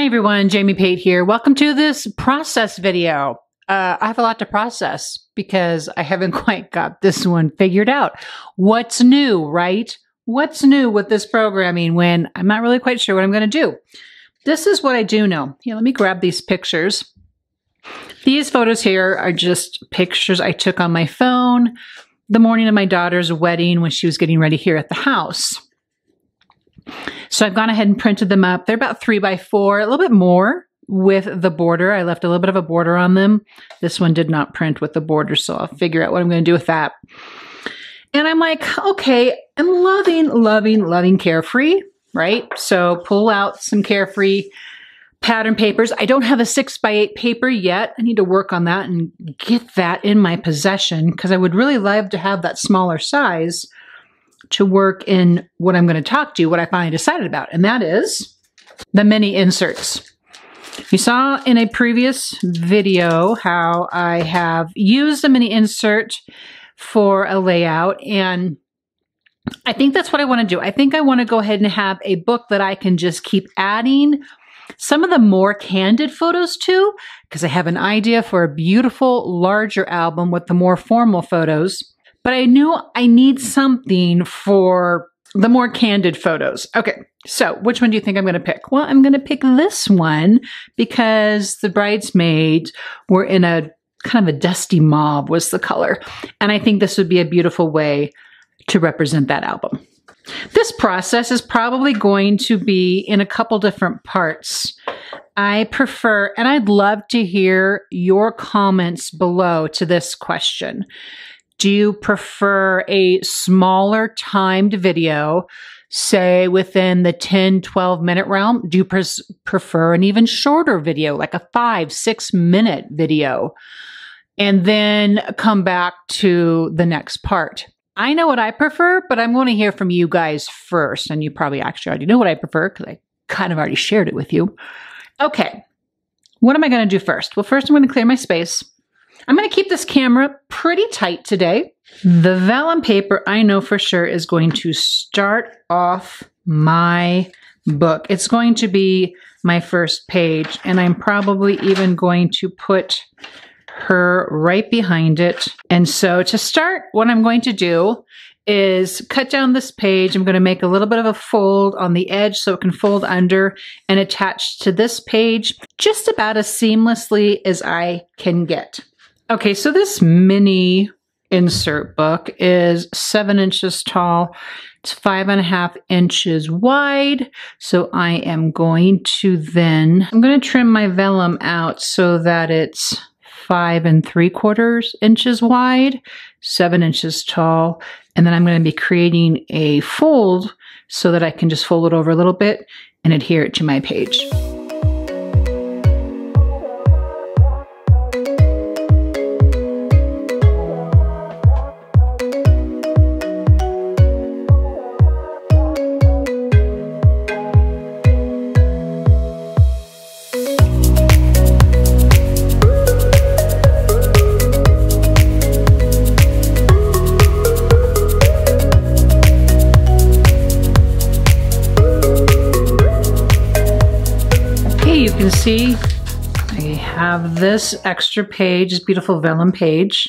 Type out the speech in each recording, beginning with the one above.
Hi everyone, Jamie Pate here. Welcome to this process video. I have a lot to process because I haven't quite got this one figured out. What's new, right? What's new with this programming when I'm not really quite sure what I'm going to do? This is what I do know. Here, let me grab these pictures. These photos here are just pictures I took on my phone the morning of my daughter's wedding when she was getting ready here at the house. So I've gone ahead and printed them up. They're about 3x4, a little bit more with the border. I left a little bit of a border on them. This one did not print with the border, so I'll figure out what I'm going to do with that. And I'm like, okay, I'm loving CareFree, right? So pull out some CareFree pattern papers. I don't have a 6x8 paper yet. I need to work on that and get that in my possession because I would really love to have that smaller size to work in what I'm going to talk to you, what I finally decided about, and that is the mini inserts. You saw in a previous video how I have used a mini insert for a layout, and I think that's what I want to do. I think I want to go ahead and have a book that I can just keep adding some of the more candid photos to, because I have an idea for a beautiful, larger album with the more formal photos. But I knew I need something for the more candid photos. Okay, so which one do you think I'm going to pick? Well, I'm going to pick this one because the bridesmaids were in a kind of a dusty mauve was the color. And I think this would be a beautiful way to represent that album. This process is probably going to be in a couple different parts. I prefer, and I'd love to hear your comments below to this question. Do you prefer a smaller timed video, say within the 10-12 minute realm? Do you prefer an even shorter video, like a 5-6 minute video, and then come back to the next part? I know what I prefer, but I'm going to hear from you guys first. And you probably actually already know what I prefer because I kind of already shared it with you. Okay, what am I going to do first? Well, first I'm going to clear my space. I'm going to keep this camera pretty tight today. The vellum paper, I know for sure, is going to start off my book. It's going to be my first page, and I'm probably even going to put her right behind it. And so to start, what I'm going to do is cut down this page. I'm going to make a little bit of a fold on the edge so it can fold under and attach to this page just about as seamlessly as I can get. Okay, so this mini insert book is 7 inches tall. It's 5.5 inches wide. So I am going to trim my vellum out so that it's 5 3/4 inches wide, 7 inches tall. And then I'm going to be creating a fold so that I can just fold it over a little bit and adhere it to my page. You can see I have this extra page, this beautiful vellum page,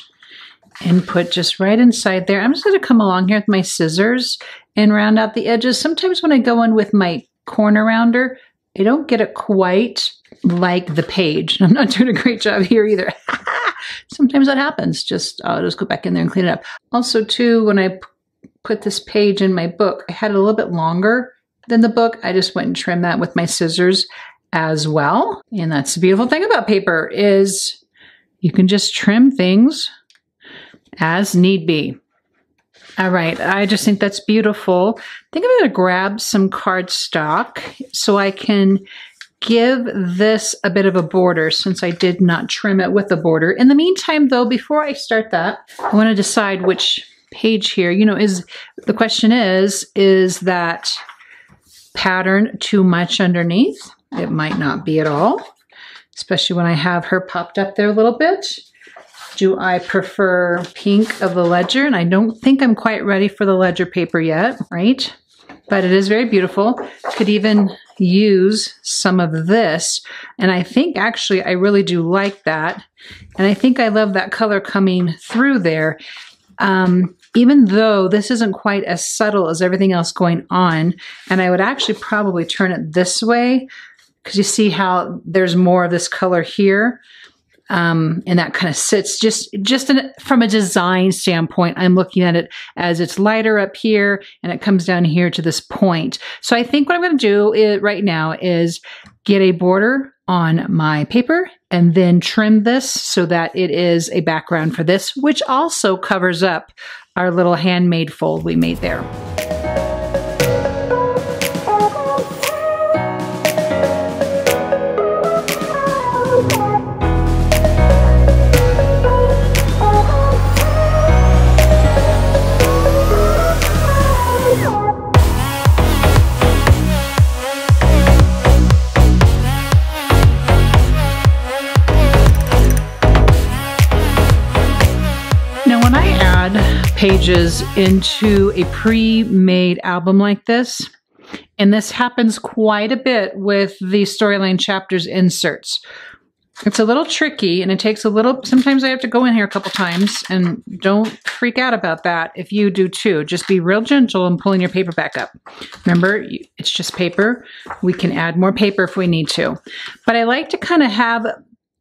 and put just right inside there. I'm just going to come along here with my scissors and round out the edges. Sometimes when I go in with my corner rounder, I don't get it quite like the page. I'm not doing a great job here either. Sometimes that happens. I'll just go back in there and clean it up. Also, too, when I put this page in my book, I had it a little bit longer than the book. I just went and trimmed that with my scissors as well. And that's the beautiful thing about paper is you can just trim things as need be. All right, I just think that's beautiful. I think I'm going to grab some cardstock so I can give this a bit of a border since I did not trim it with a border. In the meantime, though, before I start that, I want to decide which page here, the question is that pattern too much underneath? It might not be at all, especially when I have her popped up there a little bit. Do I prefer pink of the ledger? And I don't think I'm quite ready for the ledger paper yet, right? But it is very beautiful. Could even use some of this. And I think actually I really do like that. And I think I love that color coming through there. Even though this isn't quite as subtle as everything else going on. And I would actually probably turn it this way because you see how there's more of this color here. And that kind of sits from a design standpoint. I'm looking at it as it's lighter up here and it comes down here to this point. So I think what I'm going to do right now is get a border on my paper and then trim this so that it is a background for this, which also covers up our little handmade fold we made there. Pages into a pre-made album like this, and this happens quite a bit with the storyline chapters inserts. It's a little tricky and it takes a little, sometimes I have to go in here a couple times, and don't freak out about that if you do too. Just be real gentle in pulling your paper back up. Remember, it's just paper. We can add more paper if we need to. But I like to kind of have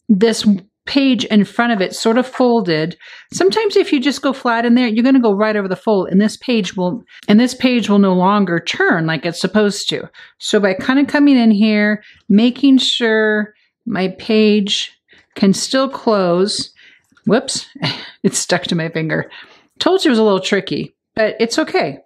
this page in front of it sort of folded. Sometimes if you just go flat in there, you're going to go right over the fold, and this page will no longer turn like it's supposed to. So by kind of coming in here, making sure my page can still close. Whoops, it's stuck to my finger. Told you it was a little tricky, but it's okay.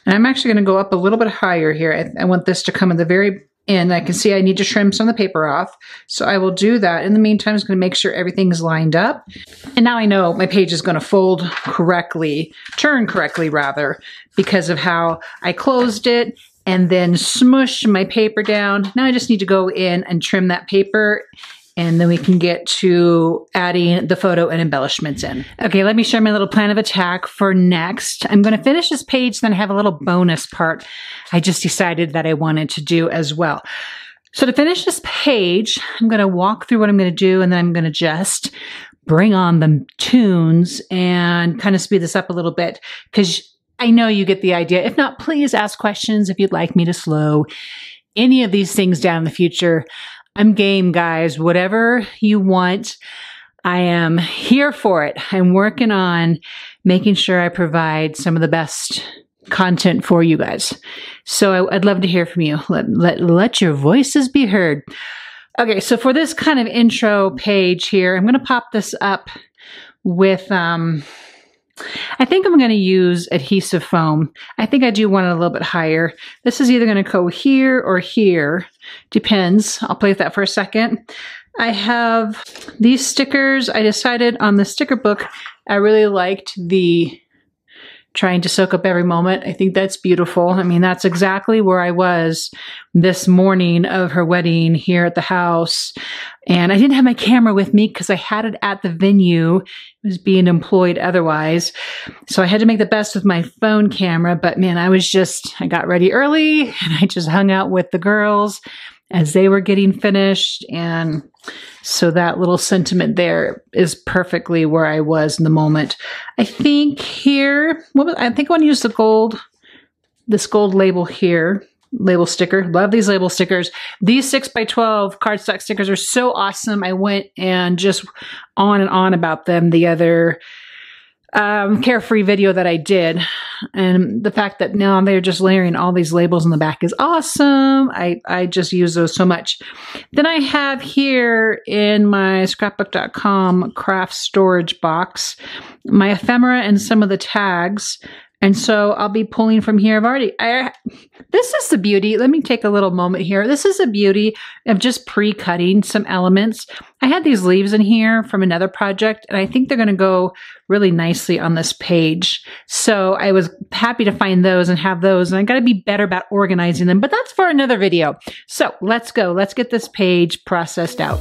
And I'm actually going to go up a little bit higher here. I want this to come at the very end. I can see I need to trim some of the paper off. So I will do that. In the meantime, I'm just going to make sure everything's lined up. And now I know my page is going to fold correctly, turn correctly rather, because of how I closed it and then smush my paper down. Now I just need to go in and trim that paper, and then we can get to adding the photo and embellishments in. Okay, let me share my little plan of attack for next. I'm going to finish this page, then I have a little bonus part I just decided that I wanted to do as well. So to finish this page, I'm going to walk through what I'm going to do, and then I'm going to just bring on the tunes and kind of speed this up a little bit, because I know you get the idea. If not, please ask questions if you'd like me to slow any of these things down in the future. I'm game, guys. Whatever you want, I am here for it. I'm working on making sure I provide some of the best content for you guys. So I'd love to hear from you. Let your voices be heard. Okay, so for this kind of intro page here, I'm going to pop this up with, I think I'm going to use adhesive foam. I think I do want it a little bit higher. This is either going to go here or here. Depends. I'll play with that for a second. I have these stickers. I decided on the sticker book, I really liked the trying to soak up every moment. I think that's beautiful. I mean, that's exactly where I was this morning of her wedding here at the house. And I didn't have my camera with me because I had it at the venue. It was being employed otherwise. So I had to make the best with my phone camera. But man, I got ready early and I just hung out with the girls as they were getting finished. And so that little sentiment there is perfectly where I was in the moment. I think here, I think I want to use this gold label here, label sticker. Love these label stickers. These 6x12 cardstock stickers are so awesome. I went and just on and on about them the other CareFree video that I did. And the fact that now they're just layering all these labels in the back is awesome. I just use those so much. Then I have here in my scrapbook.com craft storage box, my ephemera and some of the tags. And so I'll be pulling from here. This is the beauty. Let me take a little moment here. This is the beauty of just pre-cutting some elements. I had these leaves in here from another project, and I think they're going to go really nicely on this page. So I was happy to find those and have those, and I got to be better about organizing them, but that's for another video. So let's go. Let's get this page processed out.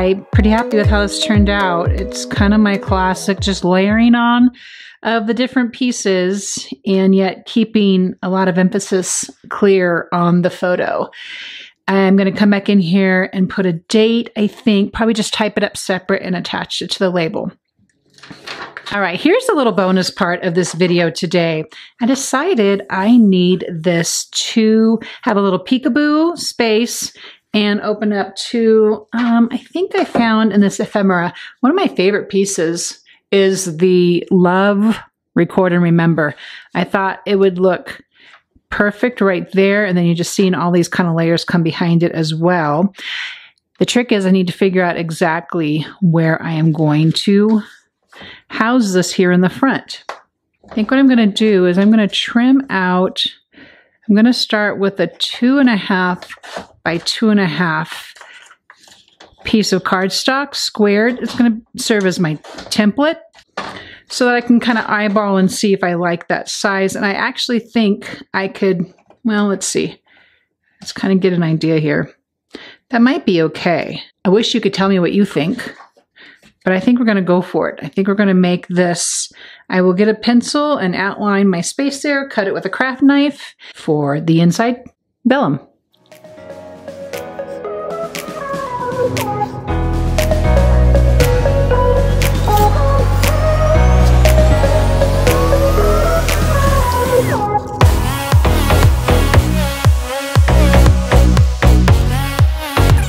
I'm pretty happy with how this turned out. It's kind of my classic, just layering on of the different pieces and yet keeping a lot of emphasis clear on the photo. I'm going to come back in here and put a date, I think, probably just type it up separate and attach it to the label. All right, here's a little bonus part of this video today. I decided I need this to have a little peekaboo space and open up to, I think I found in this ephemera, one of my favorite pieces is the Love, Record, and Remember. I thought it would look perfect right there, and then you're just seeing all these kind of layers come behind it as well. The trick is I need to figure out exactly where I am going to house this here in the front. I think what I'm going to do is I'm going to trim out, I'm going to start with a 2.5 by 2.5 piece of cardstock squared. It's going to serve as my template so that I can kind of eyeball and see if I like that size. And I actually think I could, well, let's see. Let's kind of get an idea here. That might be okay. I wish you could tell me what you think, but I think we're going to go for it. I think we're going to make this, I will get a pencil and outline my space there, cut it with a craft knife for the inside vellum.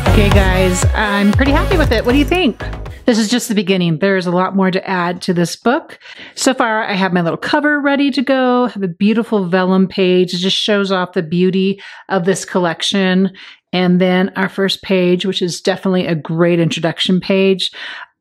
Okay guys, I'm pretty happy with it. What do you think? This is just the beginning. There's a lot more to add to this book. So far, I have my little cover ready to go. I have a beautiful vellum page. It just shows off the beauty of this collection. And then our first page, which is definitely a great introduction page.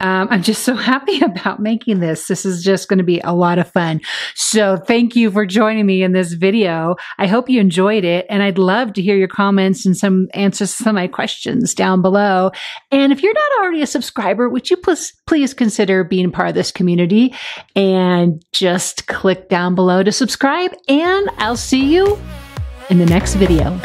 I'm just so happy about making this. This is just going to be a lot of fun. So thank you for joining me in this video. I hope you enjoyed it. And I'd love to hear your comments and some answers to some of my questions down below. And if you're not already a subscriber, would you please consider being part of this community and just click down below to subscribe. And I'll see you in the next video.